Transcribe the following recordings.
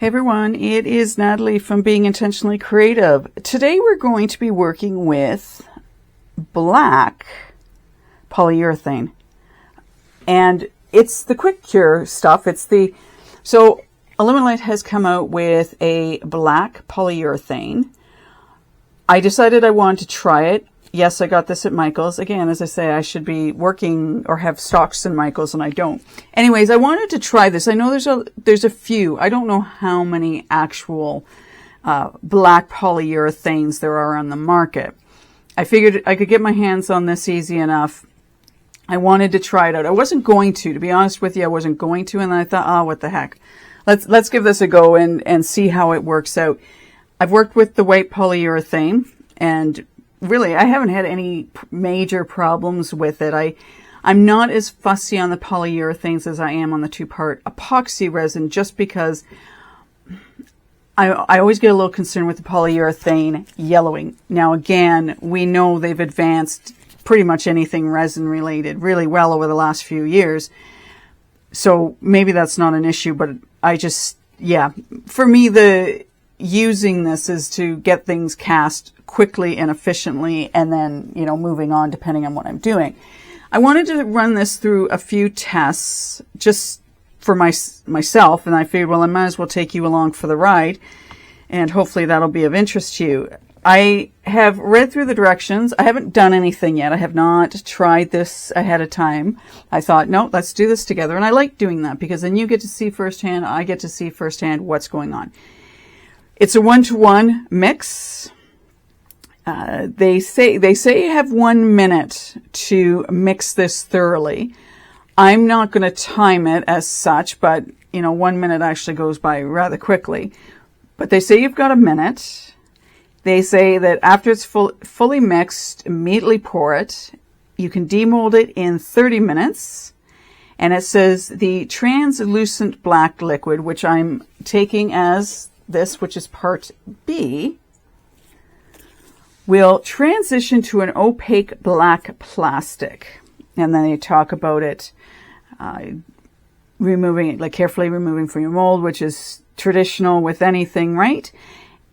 Hey everyone, it is Natalie from Being Intentionally Creative. Today we're going to be working with black polyurethane. And it's the quick cure stuff. So Alumilite has come out with a black polyurethane. I decided I wanted to try it. Yes, I got this at Michael's. Again, as I say, I should be working or have stocks in Michael's and I don't. Anyways, I wanted to try this. I know there's a few. I don't know how many actual black polyurethanes there are on the market. I figured I could get my hands on this easy enough. I wanted to try it out. I wasn't going to be honest with you, I wasn't going to. And then I thought, oh, what the heck. Let's give this a go and see how it works out. I've worked with the white polyurethane and really, I haven't had any major problems with it. I'm not as fussy on the polyurethanes as I am on the two-part epoxy resin, just because I always get a little concerned with the polyurethane yellowing. Now, again, we know they've advanced pretty much anything resin related really well over the last few years. So maybe that's not an issue, but for me, using this is to get things cast quickly and efficiently, and then, moving on depending on what I'm doing. I wanted to run this through a few tests just for myself, and I figured, well, I might as well take you along for the ride, and hopefully that'll be of interest to you. I have read through the directions. I haven't done anything yet. I have not tried this ahead of time. I thought, no, let's do this together, and I like doing that because then you get to see firsthand, I get to see firsthand what's going on. It's a 1-to-1 mix. They say you have 1 minute to mix this thoroughly. I'm not going to time it as such, but 1 minute actually goes by rather quickly. But they say you've got a minute. They say that after it's fully mixed, immediately pour it. You can demold it in 30 minutes. And it says the translucent black liquid, which I'm taking as this, which is part B, will transition to an opaque black plastic. And then they talk about it removing it, like carefully removing from your mold, which is traditional with anything, right?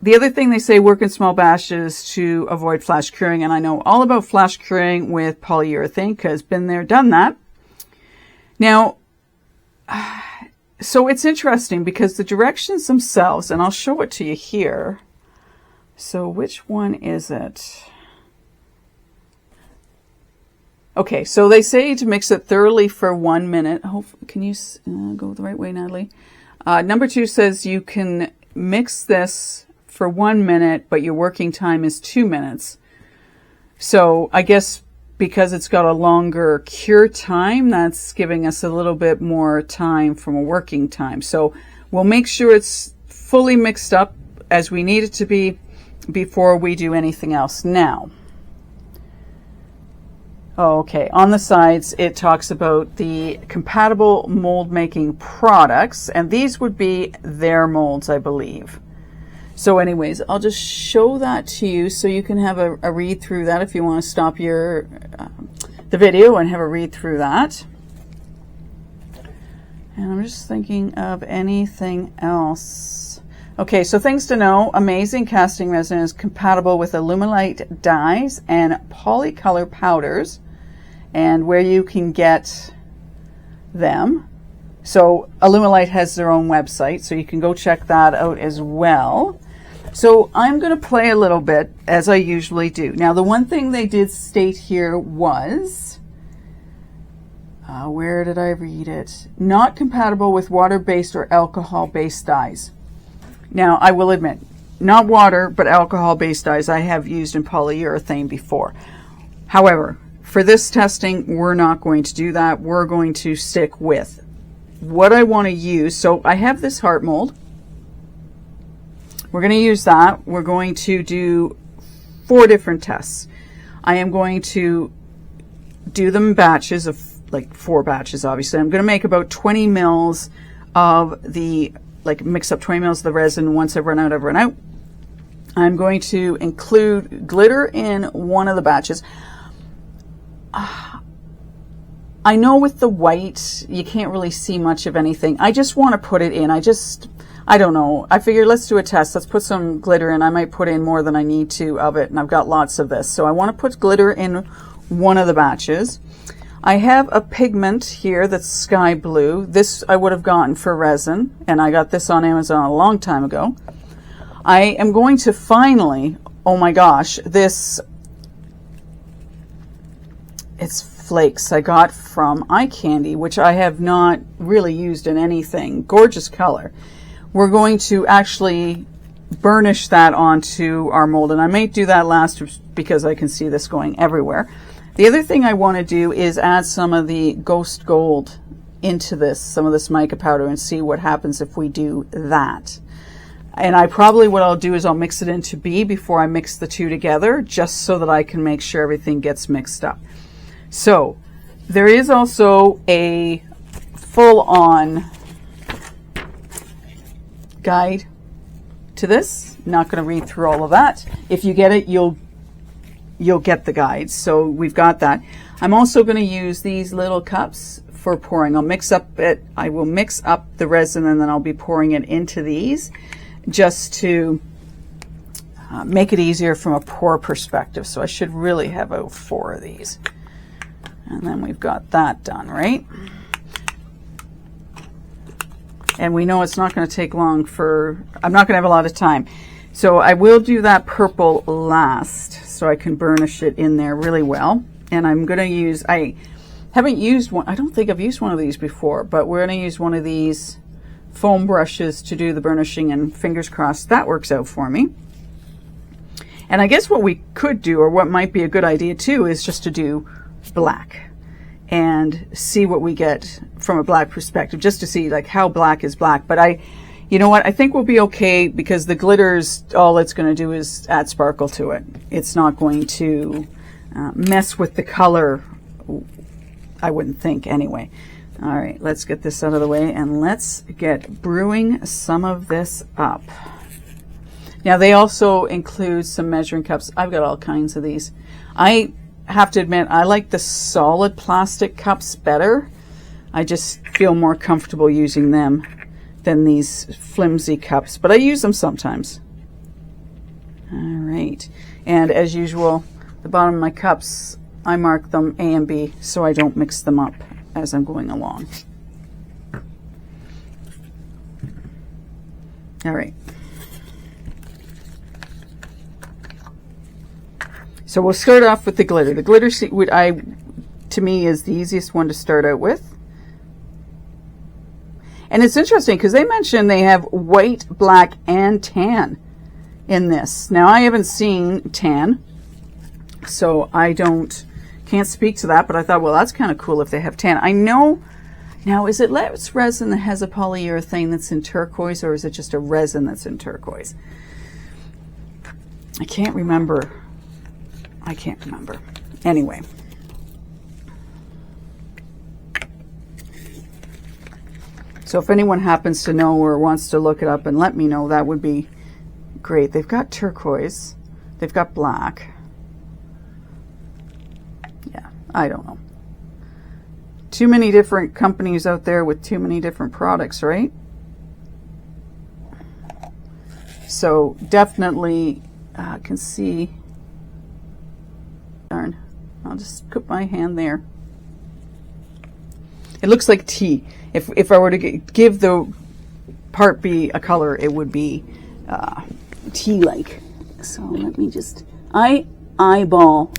The other thing they say, work in small batches to avoid flash curing. And I know all about flash curing with polyurethane because been there, done that. Now, so it's interesting because the directions themselves, and I'll show it to you here. So which one is it? Okay, so they say to mix it thoroughly for 1 minute. Can you go the right way, Natalie? Number 2 says you can mix this for 1 minute, but your working time is 2 minutes. So I guess because it's got a longer cure time, that's giving us a little bit more time from a working time. So we'll make sure it's fully mixed up as we need it to be before we do anything else. Now, okay, on the sides it talks about the compatible mold making products, and these would be their molds, I believe. So anyways, I'll just show that to you so you can have a read through that if you want to stop the video and have a read through that. And I'm just thinking of anything else. Okay, so things to know. Amazing casting resin is compatible with Alumilite dyes and polycolor powders, and where you can get them. So Alumilite has their own website, so you can go check that out as well. So I'm going to play a little bit, as I usually do. Now, the one thing they did state here was, where did I read it? Not compatible with water-based or alcohol-based dyes. Now, I will admit, not water, but alcohol-based dyes I have used in polyurethane before. However, for this testing, we're not going to do that. We're going to stick with what I want to use. So I have this heart mold. We're going to use that. We're going to do 4 different tests. I am going to do them in batches of like 4 batches, obviously. I'm going to make about 20 mils of the, mix up 20 mils of the resin. Once I've run out, I've run out. I'm going to include glitter in one of the batches. I know with the white, you can't really see much of anything. I just want to put it in. I don't know. I figured let's do a test. Let's put some glitter in. I might put in more than I need to of it, and I've got lots of this. So I want to put glitter in one of the batches. I have a pigment here that's sky blue. This I would have gotten for resin, and I got this on Amazon a long time ago. I am going to finally, oh my gosh, it's flakes I got from Eye Candy, which I have not really used in anything. Gorgeous color. We're going to actually burnish that onto our mold, and I may do that last because I can see this going everywhere. The other thing I want to do is add some of the ghost gold into this, some of this mica powder, and see what happens if we do that. And what I'll do is I'll mix it into B before I mix the two together, just so that I can make sure everything gets mixed up. So there is also a full-on guide to this. Not going to read through all of that. If you get it, you'll get the guide. So we've got that. I'm also going to use these little cups for pouring. I will mix up the resin, and then I'll be pouring it into these just to make it easier from a pour perspective. So I should really have about 4 of these. And then we've got that done, right? And we know it's not going to take long I'm not going to have a lot of time. So I will do that purple last so I can burnish it in there really well. And I'm going to use, I haven't used one, I don't think I've used one of these before, but we're going to use one of these foam brushes to do the burnishing, and fingers crossed that works out for me. And I guess what we could do, or what might be a good idea too, is just to do black and see what we get from a black perspective, just to see like how black is black. But you know what, I think we'll be okay, because the glitters, all it's going to do is add sparkle to it. It's not going to mess with the color, I wouldn't think anyway. All right, let's get this out of the way, and let's get brewing some of this up. Now they also include some measuring cups. I've got all kinds of these. I have to admit, I like the solid plastic cups better. I just feel more comfortable using them than these flimsy cups, but I use them sometimes. All right, and as usual, the bottom of my cups, I mark them A and B so I don't mix them up as I'm going along. All right. So we'll start off with the glitter. The glitter, to me, is the easiest one to start out with. And it's interesting because they mention they have white, black, and tan in this. Now, I haven't seen tan, so I can't speak to that, but I thought, well, that's kind of cool if they have tan. I know, now, is it less resin that has a polyurethane that's in turquoise, or is it just a resin that's in turquoise? I can't remember. Anyway. So if anyone happens to know or wants to look it up and let me know, that would be great. They've got turquoise. They've got black. Yeah, I don't know. Too many different companies out there with too many different products, right? So definitely can see. Darn, I'll just put my hand there. It looks like tea. If I were to give the part B a color, it would be tea-like. So let me just, I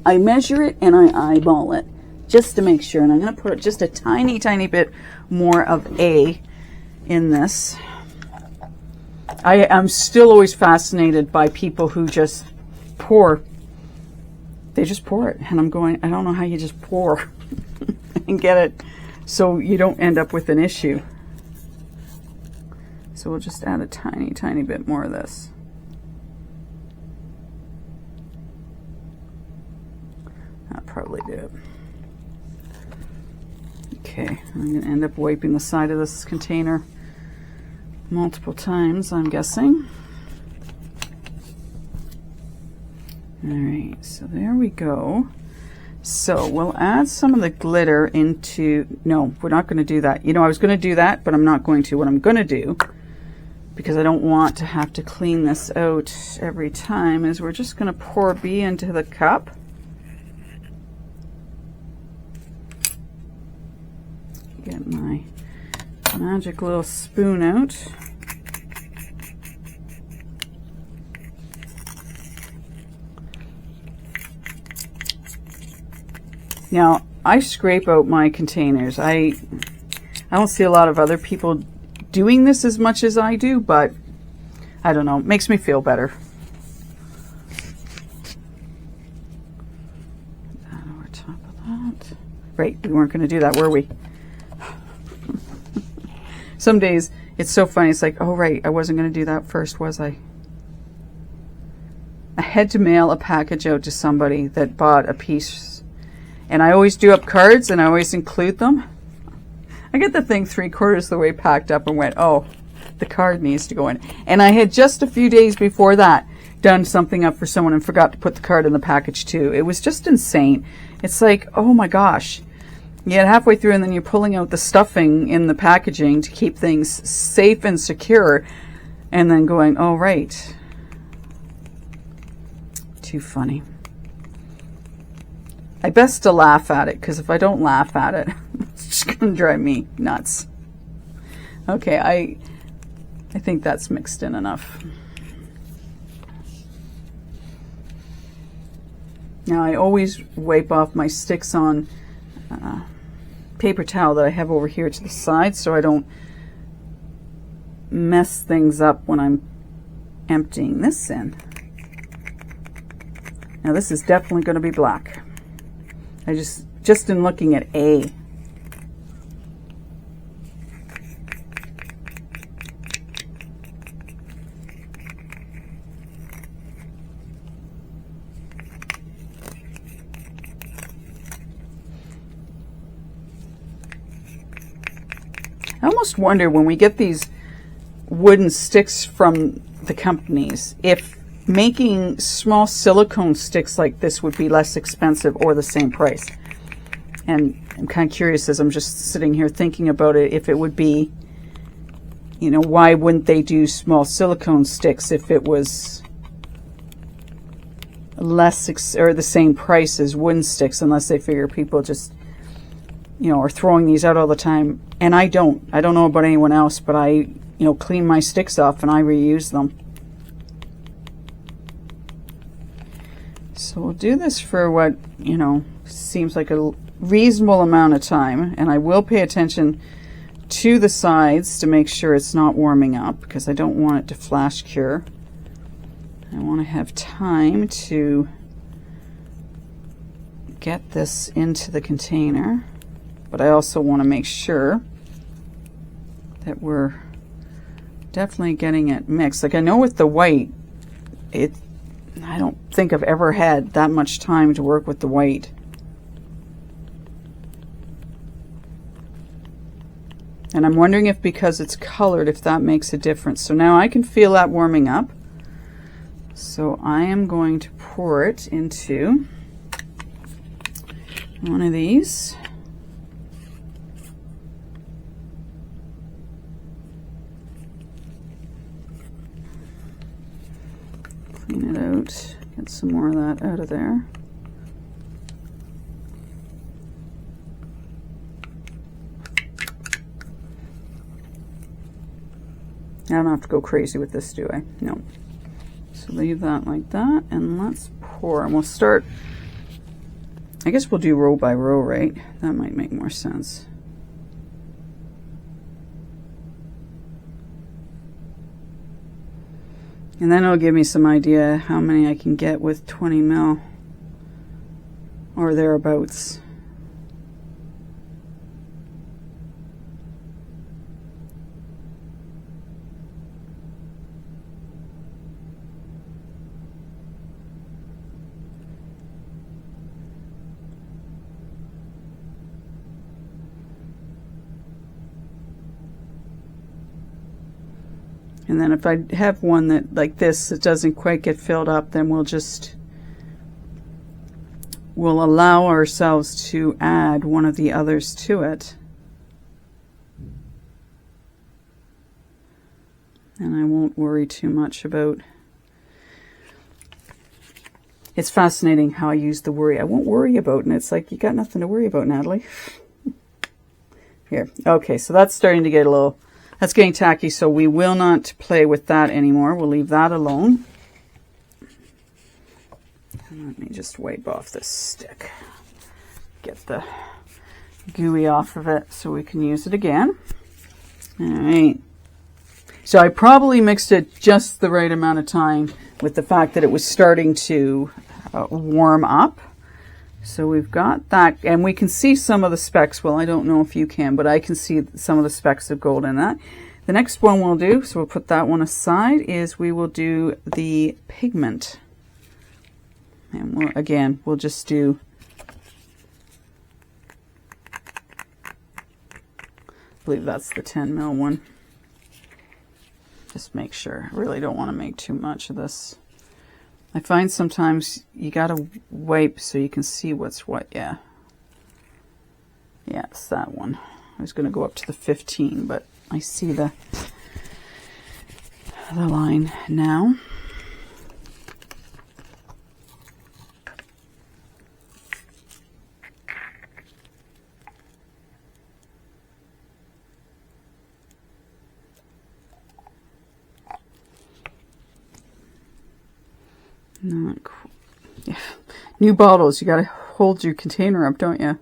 measure it and I eyeball it just to make sure. And I'm going to put just a tiny, tiny bit more of A in this. I am still always fascinated by people who just pour. They just pour it. And I'm going, I don't know how you just pour and get it so you don't end up with an issue. So we'll just add a tiny, tiny bit more of this. That'll probably do it. Okay, I'm going to end up wiping the side of this container multiple times, I'm guessing. All right, so there we go. So we'll add some of the glitter into, no, we're not going to do that. You know, I was going to do that, but I'm not going to. What I'm going to do, because I don't want to have to clean this out every time, is we're just going to pour B into the cup. Get my magic little spoon out. Now, I scrape out my containers. I don't see a lot of other people doing this as much as I do, but I don't know, it makes me feel better. Put that over top of that. Right, we weren't going to do that, were we? Some days it's so funny, it's like, oh right, I wasn't going to do that first, was I? I had to mail a package out to somebody that bought a piece, and I always do up cards and I always include them. I get the thing 3/4 of the way packed up and went, oh, the card needs to go in. And I had just a few days before that done something up for someone and forgot to put the card in the package too. It was just insane. It's like, oh my gosh. You get halfway through and then you're pulling out the stuffing in the packaging to keep things safe and secure, and then going, oh right. Too funny. I best to laugh at it, because if I don't laugh at it, it's just going to drive me nuts. Okay, I think that's mixed in enough. Now I always wipe off my sticks on paper towel that I have over here to the side, so I don't mess things up when I'm emptying this in. Now this is definitely going to be black. I just in looking at A. I almost wonder when we get these wooden sticks from the companies, if making small silicone sticks like this would be less expensive or the same price. And I'm kind of curious, as I'm just sitting here thinking about it, if it would be, you know, why wouldn't they do small silicone sticks if it was less or the same price as wooden sticks, unless they figure people just, you know, are throwing these out all the time. And I don't know about anyone else, but I, you know, clean my sticks off and I reuse them. So we'll do this for what, you know, seems like a reasonable amount of time, and I will pay attention to the sides to make sure it's not warming up, because I don't want it to flash cure. I want to have time to get this into the container, but I also want to make sure that we're definitely getting it mixed. Like I know with the white, I don't think I've ever had that much time to work with the white. And I'm wondering if because it's colored, if that makes a difference. So now I can feel that warming up. So I am going to pour it into one of these. Clean it out, get some more of that out of there. I don't have to go crazy with this, do I? No. So leave that like that, and let's pour. And we'll start, I guess we'll do row by row, right? That might make more sense. And then it'll give me some idea how many I can get with 20 mil or thereabouts. And then if I have one that like this that doesn't quite get filled up, then we'll allow ourselves to add one of the others to it. And I won't worry too much about... It's fascinating how I use the worry. I won't worry about, and it's like, you got nothing to worry about, Natalie. Here. Okay, so that's starting to get a little... That's getting tacky, so we will not play with that anymore. We'll leave that alone. And let me just wipe off this stick. Get the gooey off of it so we can use it again. All right. So I probably mixed it just the right amount of time with the fact that it was starting to warm up. So we've got that, and we can see some of the specks. Well, I don't know if you can, but I can see some of the specks of gold in that. The next one we'll do, so we'll put that one aside, is we will do the pigment. And we'll just do, I believe that's the 10 mil one. Just make sure. I really don't want to make too much of this. I find sometimes you gotta wipe so you can see what's what. Yeah, it's that one. I was gonna go up to the 15, but I see the line now. Not cool. Yeah. New bottles, you gotta hold your container up, don't you?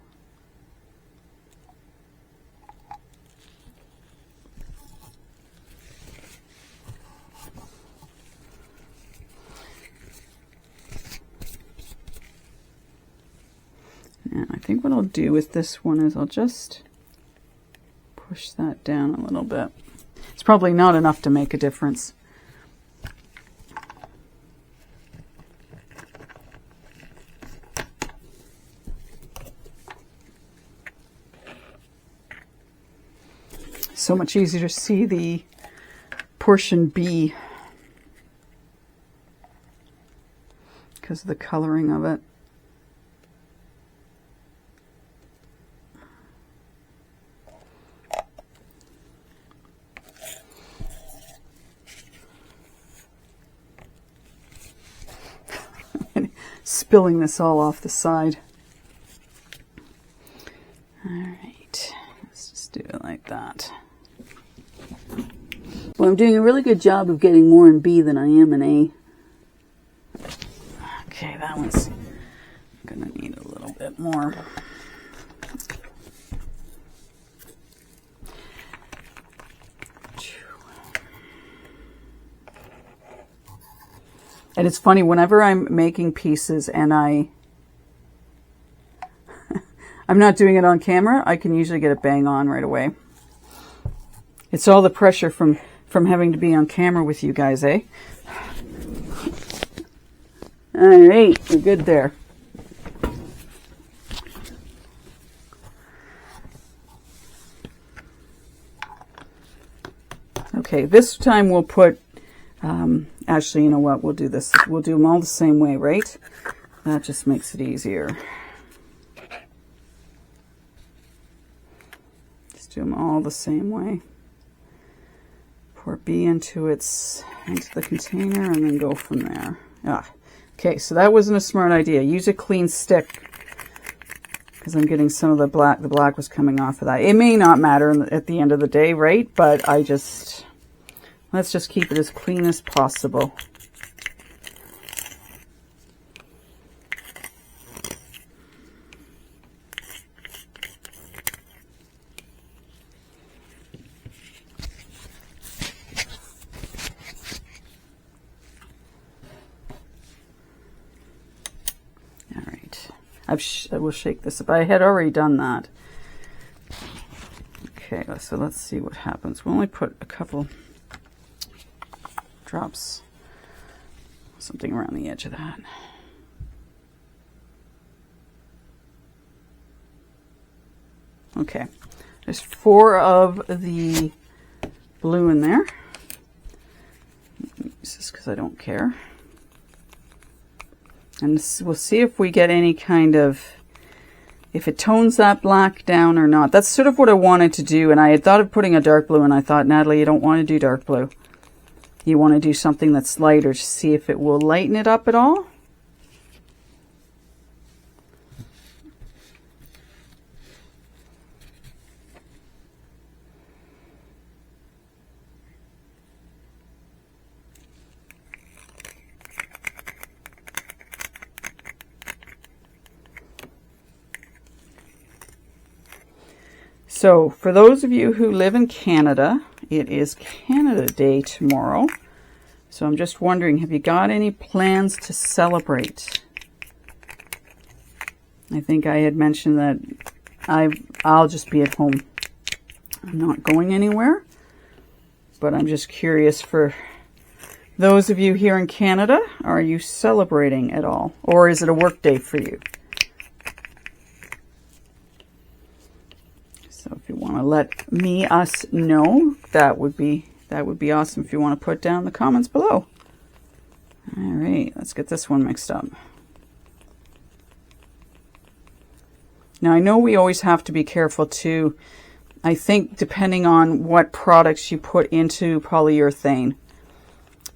And I think what I'll do with this one is I'll just push that down a little bit. It's probably not enough to make a difference. So much easier to see the portion B because of the coloring of it. Spilling this all off the side. All right, let's just do it like that. Well, I'm doing a really good job of getting more in B than I am in A. Okay, that one's gonna need a little bit more. And it's funny, whenever I'm making pieces and I'm not doing it on camera, I can usually get it bang on right away. It's all the pressure from having to be on camera with you guys, eh? All right, we're good there. Okay, this time we'll put, actually, you know what, we'll do this. We'll do them all the same way, right? That just makes it easier. Just do them all the same way. Pour B into the container and then go from there. Okay, so that wasn't a smart idea. Use a clean stick because I'm getting some of the black. The black was coming off of that. It may not matter at the end of the day, right? But let's just keep it as clean as possible. I will shake this up. I had already done that. Okay, so let's see what happens. We'll only put a couple drops, something around the edge of that. Okay, there's 4 of the blue in there. This is because I don't care. And we'll see if we get any kind of, if it tones that black down or not. That's sort of what I wanted to do. And I had thought of putting a dark blue, and I thought, Natalie, you don't want to do dark blue. you want to do something that's lighter to see if it will lighten it up at all. So for those of you who live in Canada, it is Canada Day tomorrow. So I'm just wondering, have you got any plans to celebrate? I think I had mentioned that I'll just be at home. I'm not going anywhere, but I'm just curious for those of you here in Canada, are you celebrating at all? Or is it a work day for you? So if you want to let us know, that would be awesome if you want to put down the comments below. All right, let's get this one mixed up. Now I know we always have to be careful too. I think depending on what products you put into polyurethane,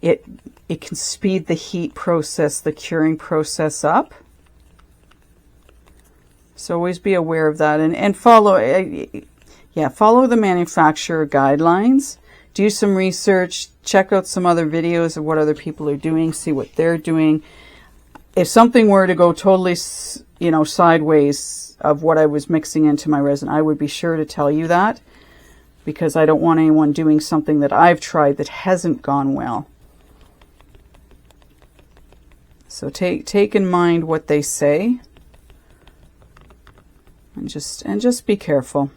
it can speed the heat process, the curing process up. So always be aware of that and follow the manufacturer guidelines. Do some research, check out some other videos of what other people are doing, see what they're doing. If something were to go totally, sideways of what I was mixing into my resin, I would be sure to tell you that, because I don't want anyone doing something that I've tried that hasn't gone well. So take in mind what they say. And just be careful.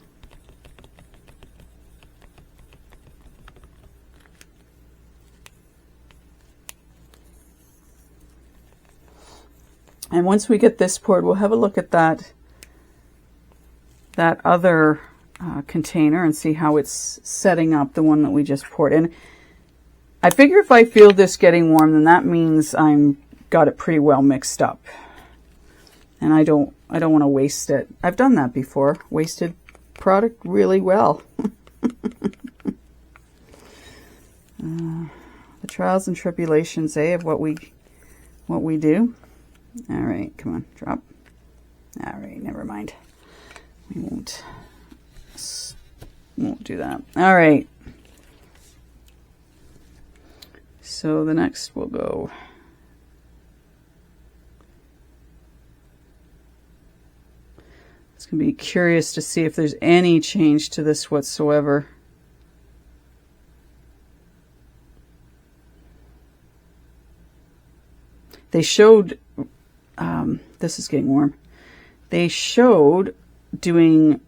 And once we get this poured, we'll have a look at that other container and see how it's setting up, the one that we just poured. And I figure if I feel this getting warm, then that means I'm got it pretty well mixed up. And I don't want to waste it. I've done that before. Wasted product really well. The trials and tribulations, of what we do. All right, come on, drop. All right, never mind. We won't do that. All right. So the next will go. It's going to be curious to see if there's any change to this whatsoever. They showed, this is getting warm, they showed doing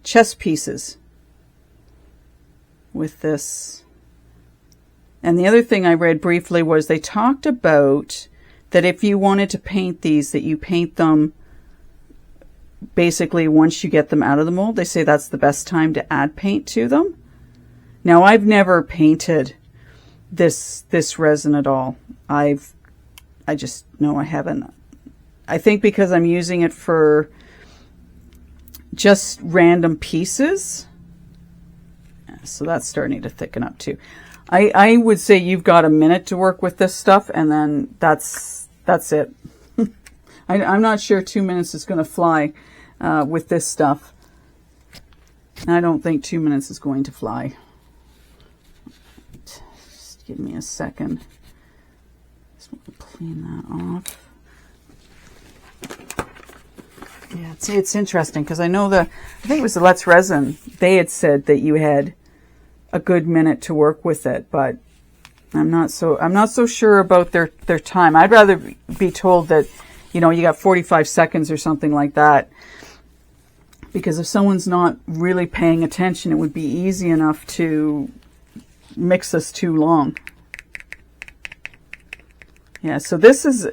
chess pieces with this. And the other thing I read briefly was they talked about that if you wanted to paint these, that you paint them basically once you get them out of the mold. They say that's the best time to add paint to them. Now I've never painted this resin at all. I haven't. I think because I'm using it for just random pieces. So that's starting to thicken up too. I would say you've got a minute to work with this stuff, and then that's it. I'm not sure 2 minutes is going to fly with this stuff. I don't think 2 minutes is going to fly. Just give me a second. Just want to clean that off. Yeah, it's interesting because I know I think it was the Let's Resin. They had said that you had a good minute to work with it, but I'm not so sure about their time. I'd rather be told that, you got 45 seconds or something like that. Because if someone's not really paying attention, it would be easy enough to mix this too long. Yeah, so this is,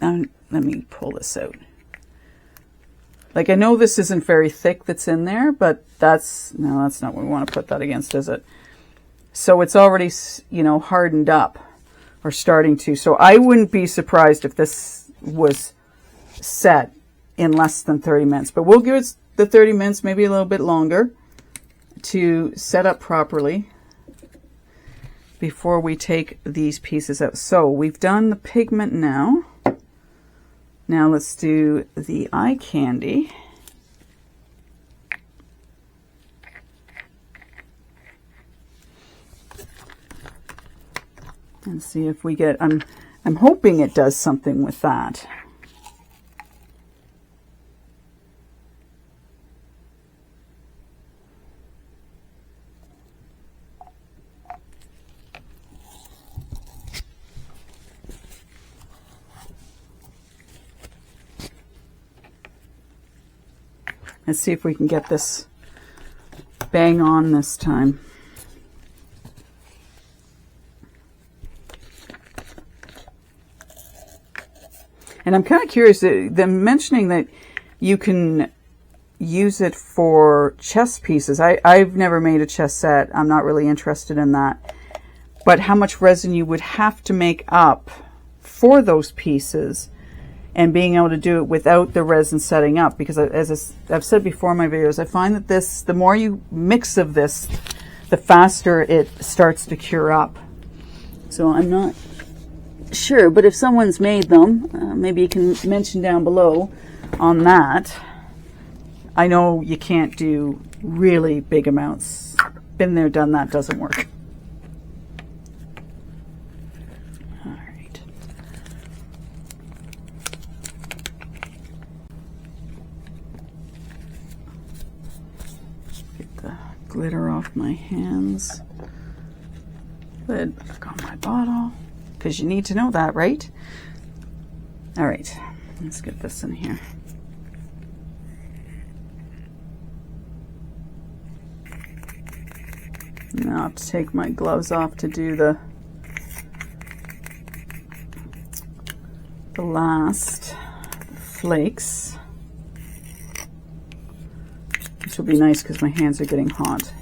let me pull this out. Like, I know this isn't very thick that's in there, but that's not what we want to put that against, is it? So it's already, hardened up or starting to. So I wouldn't be surprised if this was set in less than 30 minutes. But we'll give it the 30 minutes, maybe a little bit longer, to set up properly. before we take these pieces out. So we've done the pigment now. Now let's do the eye candy. And see if we get, I'm hoping it does something with that. Let's see if we can get this bang on this time. And I'm kind of curious, them mentioning that you can use it for chess pieces. I've never made a chess set. I'm not really interested in that. But how much resin you would have to make up for those pieces and being able to do it without the resin setting up. Because as I've said before in my videos, I find that the more you mix of this, the faster it starts to cure up. So I'm not sure, but if someone's made them, maybe you can mention down below on that. I know you can't do really big amounts. Been there, done that, doesn't work. All right. Get the glitter off my hands. Lid back on my bottle. Because you need to know that, right? All right, let's get this in here. Now I have to take my gloves off to do the last flakes, which will be nice because my hands are getting hot.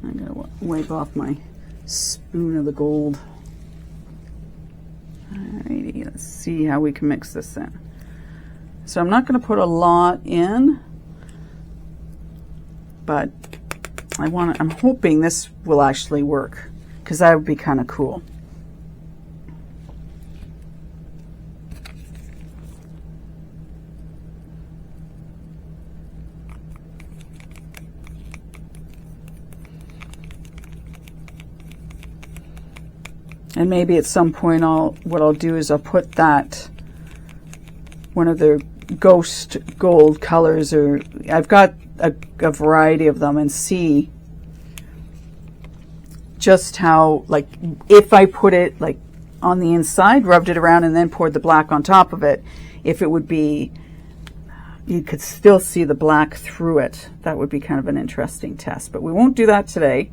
I'm going to wipe off my spoon of the gold. Alrighty, let's see how we can mix this in. So I'm not going to put a lot in, but I'm hoping this will actually work, because that would be kind of cool. And maybe at some point what I'll do is I'll put that, one of the ghost gold colors, or I've got a variety of them, and see just how, like, if I put it like on the inside, rubbed it around, and then poured the black on top of it, if it would be, you could still see the black through it. That would be kind of an interesting test, but we won't do that today.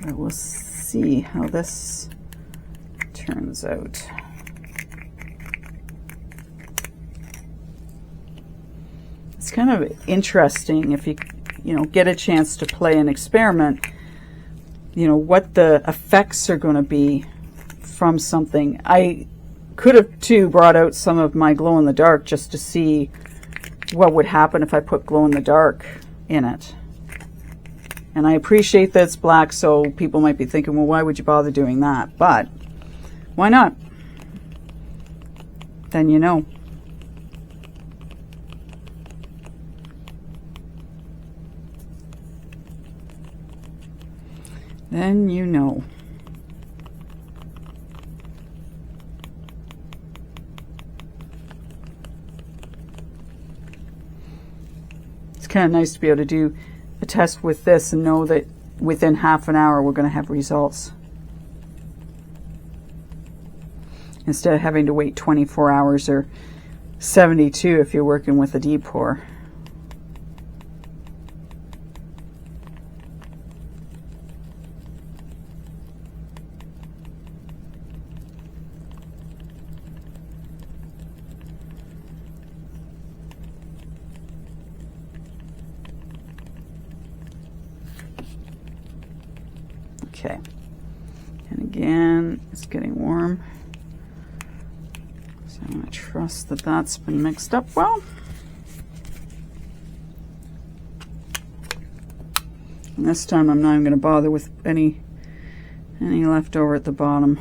But we'll see how this turns out. It's kind of interesting if you get a chance to play and experiment, what the effects are going to be from something. I could have too brought out some of my glow in the dark just to see what would happen if I put glow in the dark in it. And I appreciate that it's black, so people might be thinking, well, why would you bother doing that? But why not? Then you know. Then you know. It's kind of nice to be able to do a test with this and know that within half an hour we're going to have results, instead of having to wait 24 hours or 72 if you're working with a deep pour. Okay, again, it's getting warm. So I'm going to trust that that's been mixed up well. And this time I'm not even going to bother with any left over at the bottom.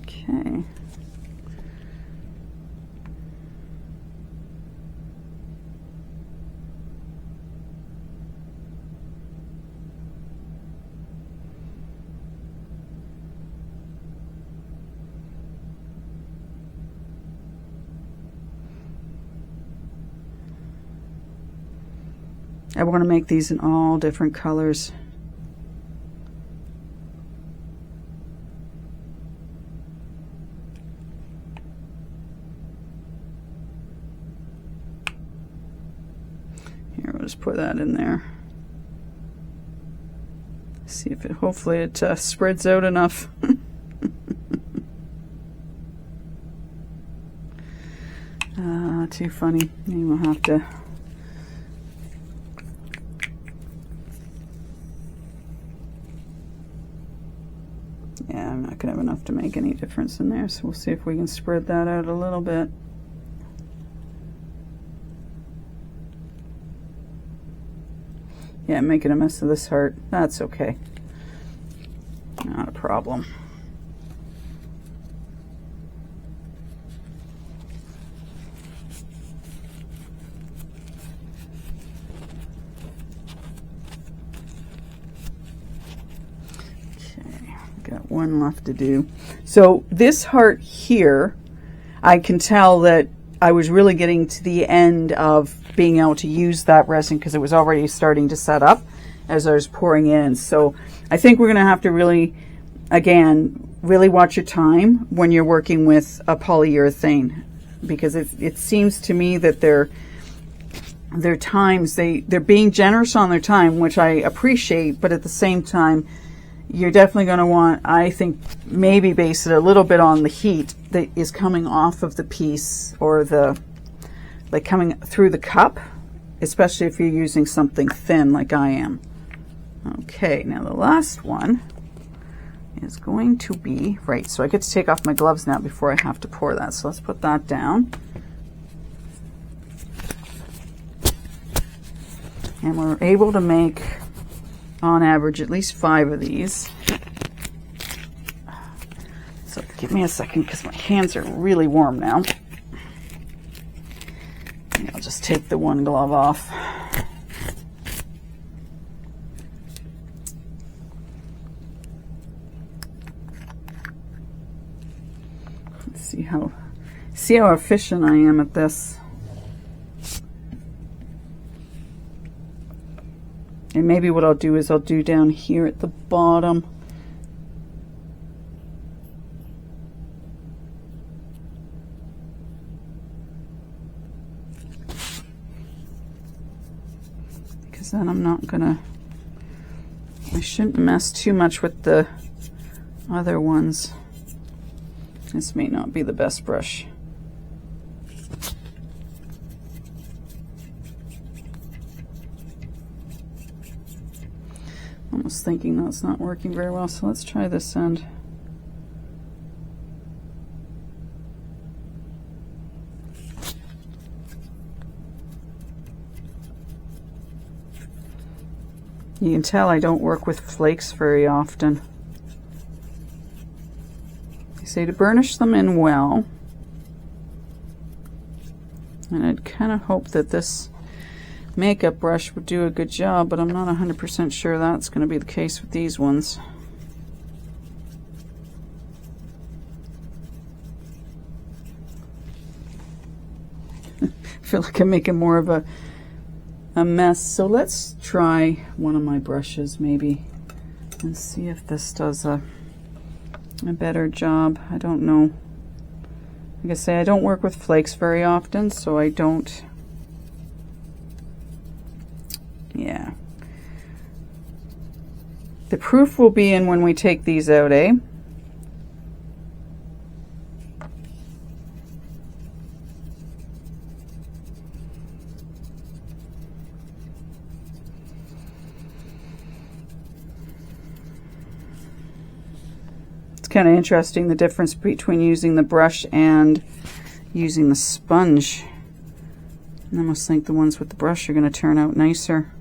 Okay. I want to make these in all different colors. Here, we'll just put that in there. See if it, hopefully it spreads out enough. Too funny. Maybe we'll have to. Yeah, I'm not going to have enough to make any difference in there, so we'll see if we can spread that out a little bit. Yeah, I'm making a mess of this heart. That's okay. Not a problem. Got one left to do. So this heart here, I can tell that I was really getting to the end of being able to use that resin because it was already starting to set up as I was pouring in. So I think we're going to have to really, again, really watch your time when you're working with a polyurethane, because it seems to me that their times, they're being generous on their time, which I appreciate, but at the same time, you're definitely going to want, I think, maybe base it a little bit on the heat that is coming off of the piece, or the, like, coming through the cup, especially if you're using something thin like I am. Okay, now the last one is going to be, right, so I get to take off my gloves now before I have to pour that. So let's put that down. And we're able to make, on average, at least 5 of these. So give me a second because my hands are really warm now. And I'll just take the one glove off. Let's see how efficient I am at this. And maybe what I'll do is I'll do down here at the bottom. Because then I'm not gonna, I shouldn't mess too much with the other ones. This may not be the best brush. Almost thinking that's not working very well, so let's try this end. You can tell I don't work with flakes very often. They say to burnish them in well, and I'd kind of hope that this makeup brush would do a good job, but I'm not 100% sure that's going to be the case with these ones. I feel like I'm making more of a mess, so let's try one of my brushes maybe and see if this does a better job. I don't know. Like I say, I don't work with flakes very often, so I don't. Yeah. The proof will be in when we take these out, eh? kind of interesting, the difference between using the brush and using the sponge. I almost think the ones with the brush are going to turn out nicer.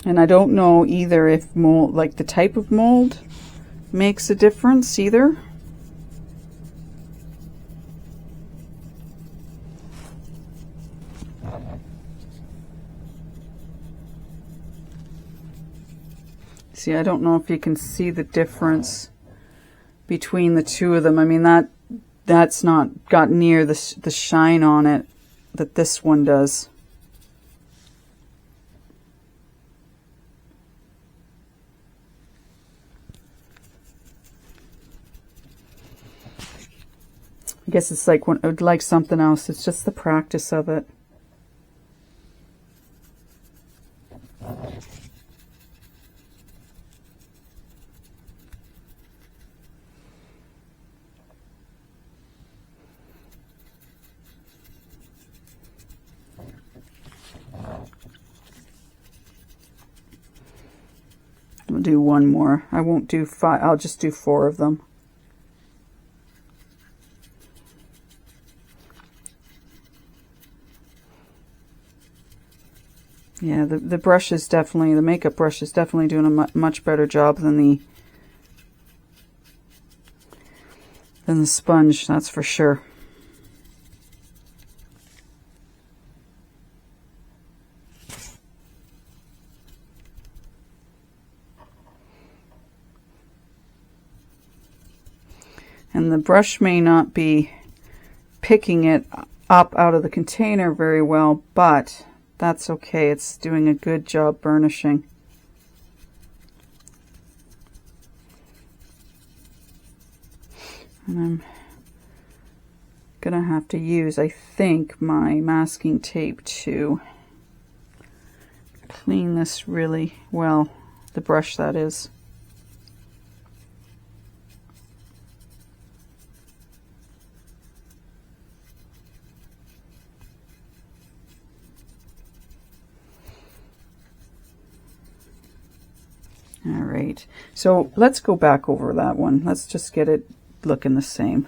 And I don't know either if mold, like the type of mold, makes a difference either. See, I don't know if you can see the difference between the two of them. I mean, that's not got near the shine on it that this one does. I guess it's like something else. It's just the practice of it. I'll do one more. I won't do 5. I'll just do 4 of them. Yeah, the brush is definitely, the makeup brush is definitely doing a much better job than the sponge, that's for sure. And the brush may not be picking it up out of the container very well, but that's okay. It's doing a good job burnishing. And I'm gonna have to use, I think, my masking tape to clean this really well, the brush that is. All right, so let's go back over that one. Let's just get it looking the same.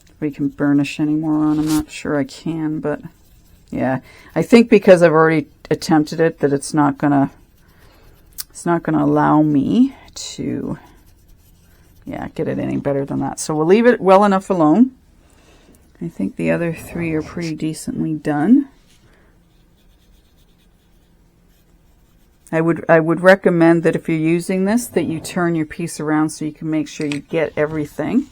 If we can burnish any more on, I'm not sure I can, but yeah, I think because I've already attempted it that it's not gonna allow me to, yeah, get it any better than that. So we'll leave it well enough alone. I think the other 3 are pretty decently done. I would recommend that if you're using this, that you turn your piece around so you can make sure you get everything.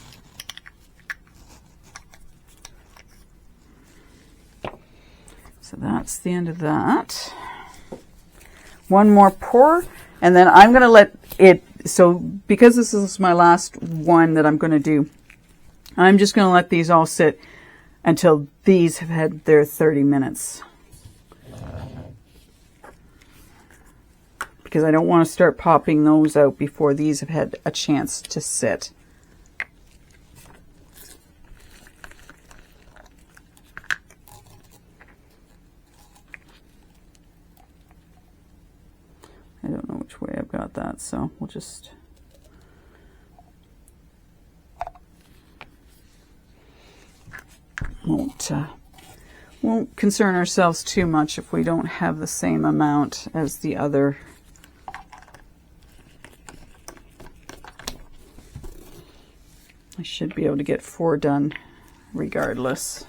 So that's the end of that. One more pour, and then I'm going to let it, so because this is my last one that I'm going to do, I'm just going to let these all sit until these have had their 30 minutes. Because I don't want to start popping those out before these have had a chance to sit. I don't know which way I've got that, so we'll just... Won't concern ourselves too much if we don't have the same amount as the other. I should be able to get 4 done regardless.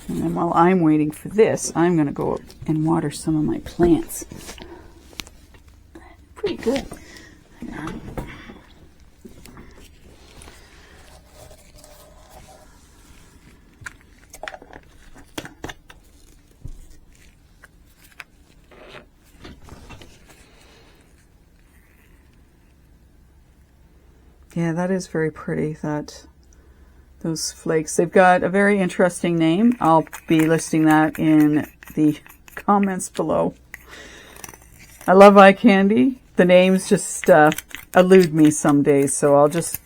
And then while I'm waiting for this, I'm going to go up and water some of my plants. Pretty good. Yeah, that is very pretty, those flakes. They've got a very interesting name. I'll be listing that in the comments below. I love eye candy. The names just elude me some days, so I'll just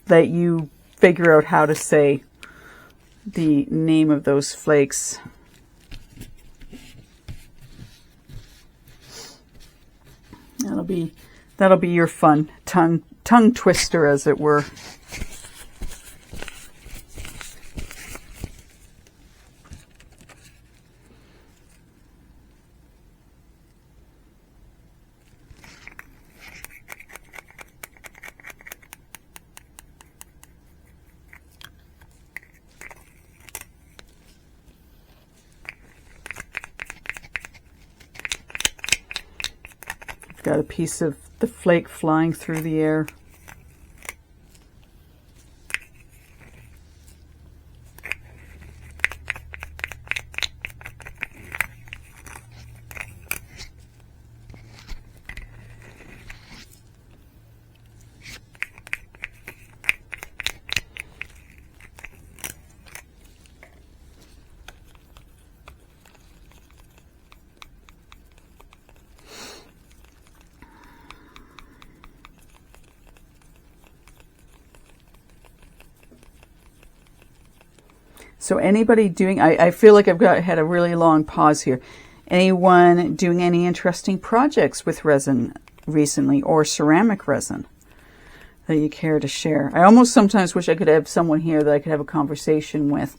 let you figure out how to say the name of those flakes. That'll be your fun tongue twister, as it were. Got a piece of the flake flying through the air. So anybody doing, I feel like I've had a really long pause here. Anyone doing any interesting projects with resin recently, or ceramic resin that you care to share? I almost sometimes wish I could have someone here that I could have a conversation with,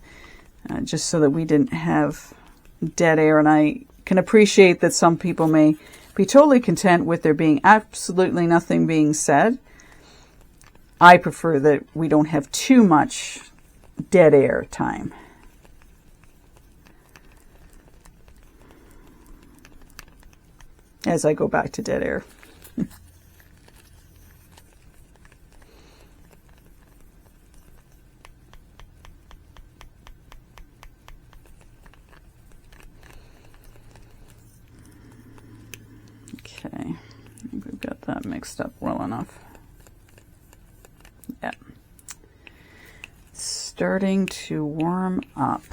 just so that we didn't have dead air. And I can appreciate that some people may be totally content with there being absolutely nothing being said. I prefer that we don't have too much dead air time. As I go back to dead air. Okay, I think we've got that mixed up well enough. Yeah. Starting to warm up.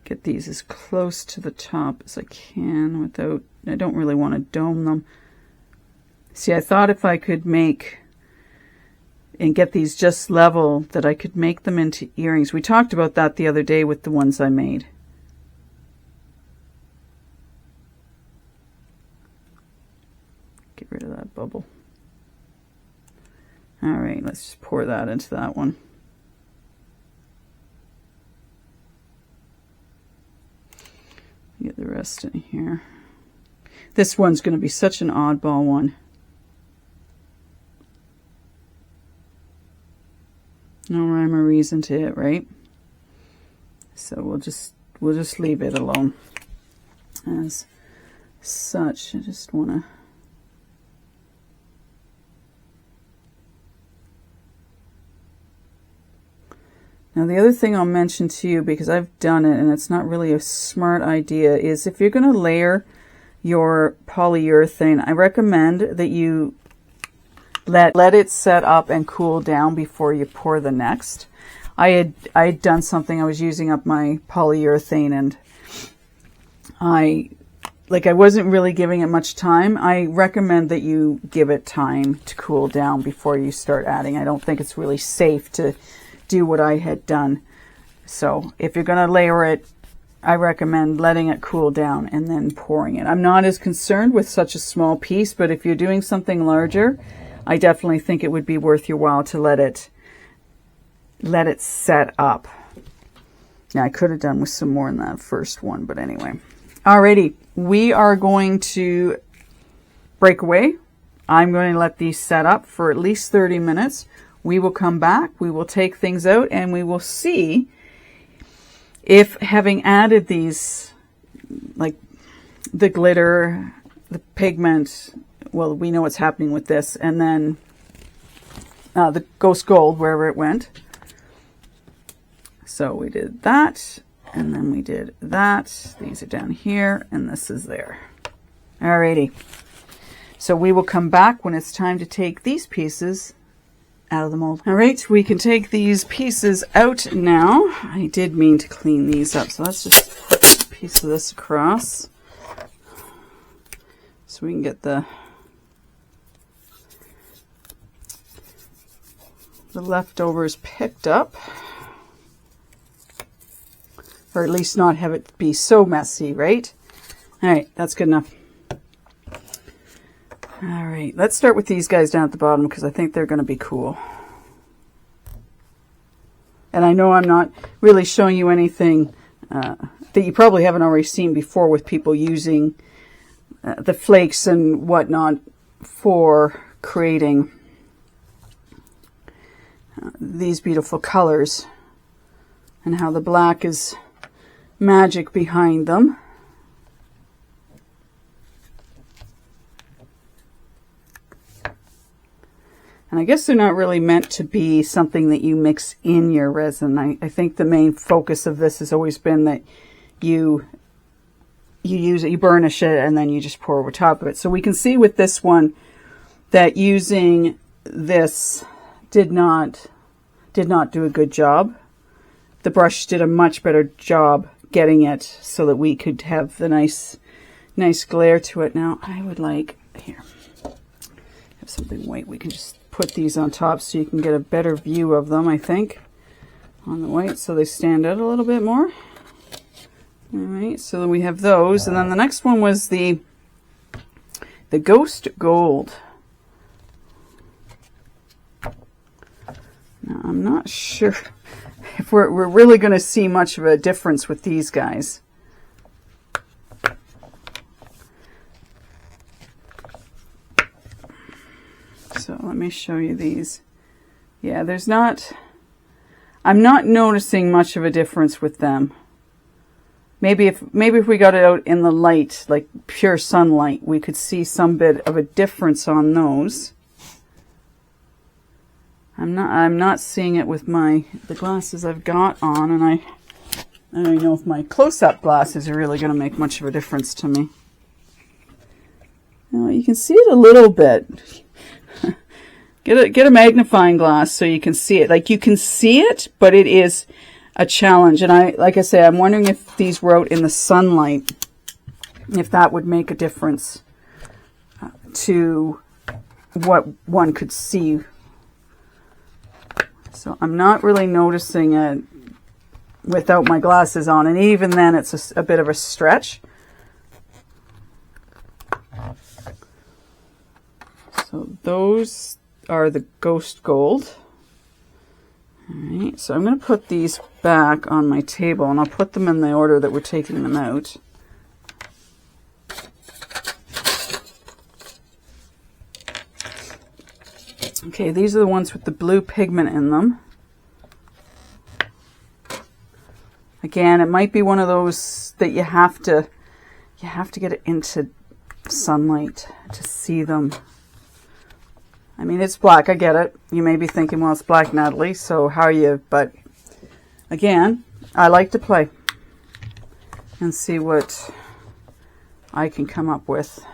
Get these as close to the top as I can without, I don't really want to dome them. See, I thought if I could make and get these just level, that I could make them into earrings. We talked about that the other day with the ones I made. Get rid of that bubble. All right, let's just pour that into that one. Get the rest in here. This one's going to be such an oddball one. No rhyme or reason to it, right? So we'll just leave it alone as such. I just want to Now the other thing I'll mention to you, because I've done it and it's not really a smart idea, is if you're going to layer your polyurethane, I recommend that you let it set up and cool down before you pour the next. I had done something, I was using up my polyurethane and I wasn't really giving it much time. I recommend that you give it time to cool down before you start adding. I don't think it's really safe to do what I had done. So if you're going to layer it, I recommend letting it cool down and then pouring it. I'm not as concerned with such a small piece, but if you're doing something larger, I definitely think it would be worth your while to let it set up. Now I could have done with some more in that first one, but anyway. Alrighty, we are going to break away. I'm going to let these set up for at least 30 minutes. We will come back, we will take things out, and we will see if having added these, like the glitter, the pigment, well, we know what's happening with this, and then the ghost gold, wherever it went. So we did that, and then we did that. These are down here, and this is there. Alrighty. So we will come back when it's time to take these pieces out of the mold. All right, we can take these pieces out now. I did mean to clean these up, so let's just put a piece of this across so we can get the leftovers picked up, or at least not have it be so messy, right? All right, that's good enough. All right, let's start with these guys down at the bottom because I think they're going to be cool. And I know I'm not really showing you anything that you probably haven't already seen before with people using the flakes and whatnot for creating these beautiful colors, and how the black is magic behind them. And I guess they're not really meant to be something that you mix in your resin. I think the main focus of this has always been that you use it, you burnish it, and then you just pour over top of it. So we can see with this one that using this did not do a good job. The brush did a much better job getting it so that we could have the nice glare to it. Now I would like, here, have something white. We can just put these on top so you can get a better view of them, I think, on the white, so they stand out a little bit more. All right, so then we have those, and then the next one was the ghost gold. Now, I'm not sure if we're really going to see much of a difference with these guys. So let me show you these. Yeah, I'm not noticing much of a difference with them. Maybe if we got it out in the light, like pure sunlight, we could see some bit of a difference on those. I'm not seeing it with the glasses I've got on, and I don't know if my close-up glasses are really going to make much of a difference to me. Now, you can see it a little bit. Get a magnifying glass so you can see it. Like, you can see it, but it is a challenge. And like I say, I'm wondering if these were out in the sunlight, if that would make a difference to what one could see. So I'm not really noticing it without my glasses on, and even then it's a bit of a stretch. So those are the ghost gold. All right, so I'm going to put these back on my table, and I'll put them in the order that we're taking them out. Okay, these are the ones with the blue pigment in them. Again, it might be one of those that you have to get it into sunlight to see them. I mean, it's black, I get it. You may be thinking, well, it's black, Natalie, so how are you? But again, I like to play and see what I can come up with.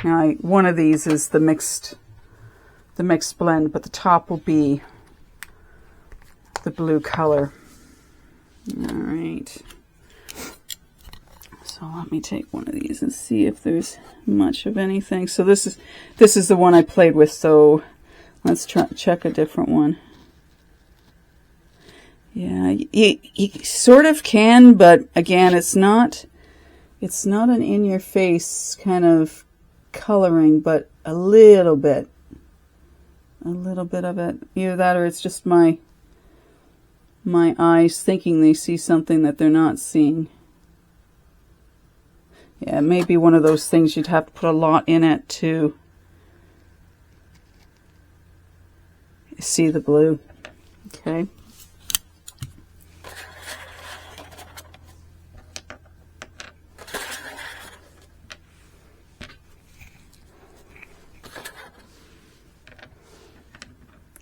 Now, one of these is the mixed blend, but the top will be the blue color. All right. So let me take one of these and see if there's much of anything. So this is the one I played with. So let's check a different one. Yeah, you sort of can, but again, it's not an in-your-face kind of coloring, but a little bit of it. Either that, or it's just my eyes thinking they see something that they're not seeing. Yeah, it may be one of those things you'd have to put a lot in it to see the blue. Okay.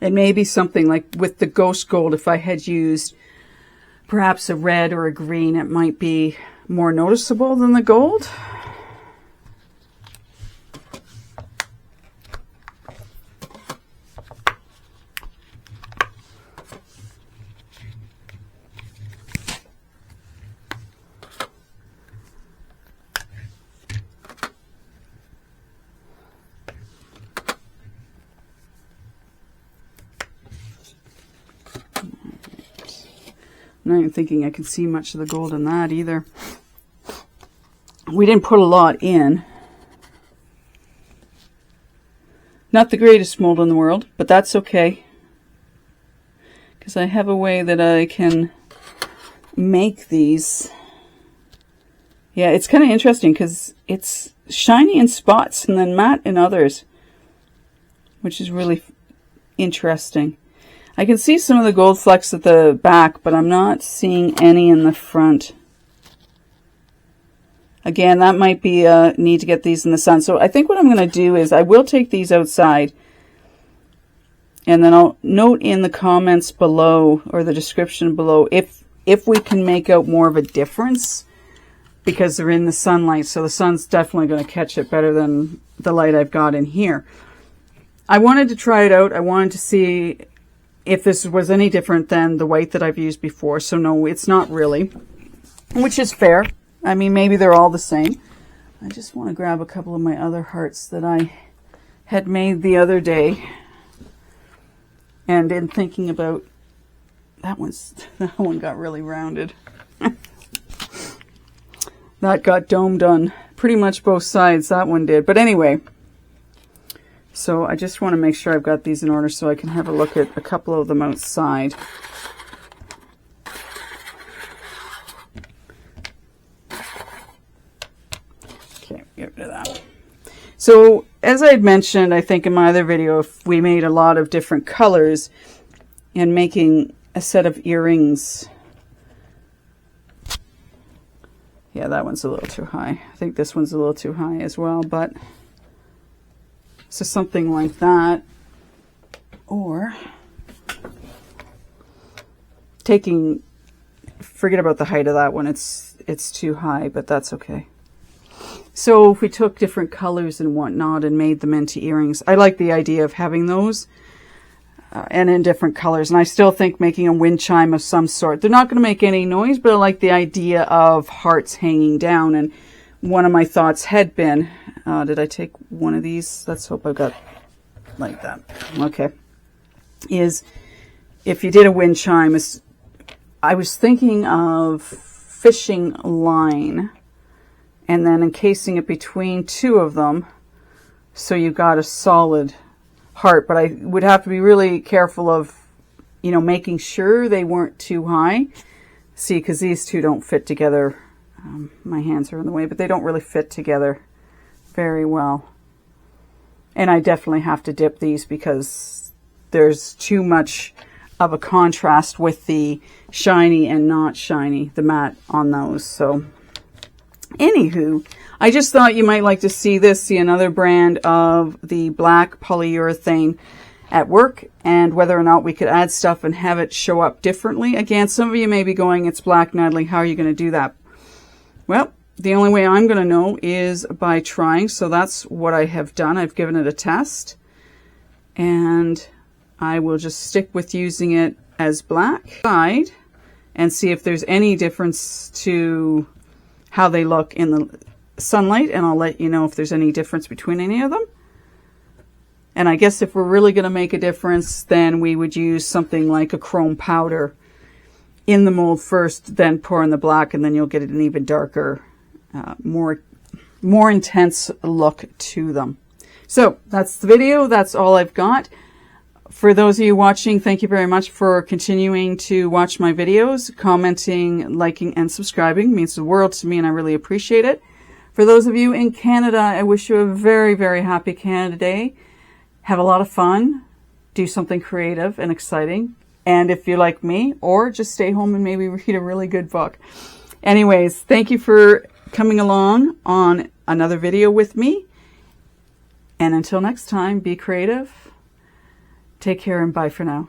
It may be something like with the ghost gold, if I had used perhaps a red or a green, it might be more noticeable than the gold. I'm not even thinking I can see much of the gold in that either. We didn't put a lot in. Not the greatest mold in the world, but that's okay. Because I have a way that I can make these. Yeah, it's kind of interesting because it's shiny in spots and then matte in others, which is really interesting. I can see some of the gold flecks at the back, but I'm not seeing any in the front. Again, that might be a need to get these in the sun. So I think what I'm going to do is I will take these outside, and then I'll note in the comments below or the description below if we can make out more of a difference, because they're in the sunlight. So the sun's definitely going to catch it better than the light I've got in here. I wanted to try it out. I wanted to see if this was any different than the white that I've used before. So no, it's not really, which is fair. I mean, maybe they're all the same. I just want to grab a couple of my other hearts that I had made the other day. And in thinking about, that one got really rounded. That got domed on pretty much both sides, that one did. But anyway, so I just want to make sure I've got these in order so I can have a look at a couple of them outside. Okay, get rid of that. So as I had mentioned, I think in my other video, if we made a lot of different colors and making a set of earrings. Yeah, that one's a little too high. I think this one's a little too high as well, but so something like that, or forget about the height of that one. It's too high, but that's okay. So if we took different colors and whatnot and made them into earrings, I like the idea of having those and in different colors. And I still think making a wind chime of some sort. They're not going to make any noise, but I like the idea of hearts hanging down. And one of my thoughts had been, did I take one of these? Let's hope I've got like that. Okay. Is if you did a wind chime, I was thinking of fishing line and then encasing it between two of them so you got a solid heart. But I would have to be really careful of, making sure they weren't too high. See, because these two don't fit together. My hands are in the way, but they don't really fit together very well. And I definitely have to dip these because there's too much of a contrast with the shiny and not shiny, the matte on those. So anywho, I just thought you might like to see another brand of the black polyurethane at work, and whether or not we could add stuff and have it show up differently. Again, some of you may be going, it's black, Natalie, how are you going to do that? Well, the only way I'm going to know is by trying. So that's what I have done. I've given it a test, and I will just stick with using it as black side and see if there's any difference to how they look in the sunlight, and I'll let you know if there's any difference between any of them. And I guess if we're really going to make a difference, then we would use something like a chrome powder in the mold first, then pour in the black, and then you'll get an even darker, more intense look to them. So that's the video. That's all I've got. For those of you watching, thank you very much for continuing to watch my videos. Commenting, liking, and subscribing means the world to me, and I really appreciate it. For those of you in Canada, I wish you a very, very happy Canada Day. Have a lot of fun. do something creative and exciting. And if you're like me, or just stay home and maybe read a really good book. Anyways, thank you for coming along on another video with me. And until next time, be creative. Take care and bye for now.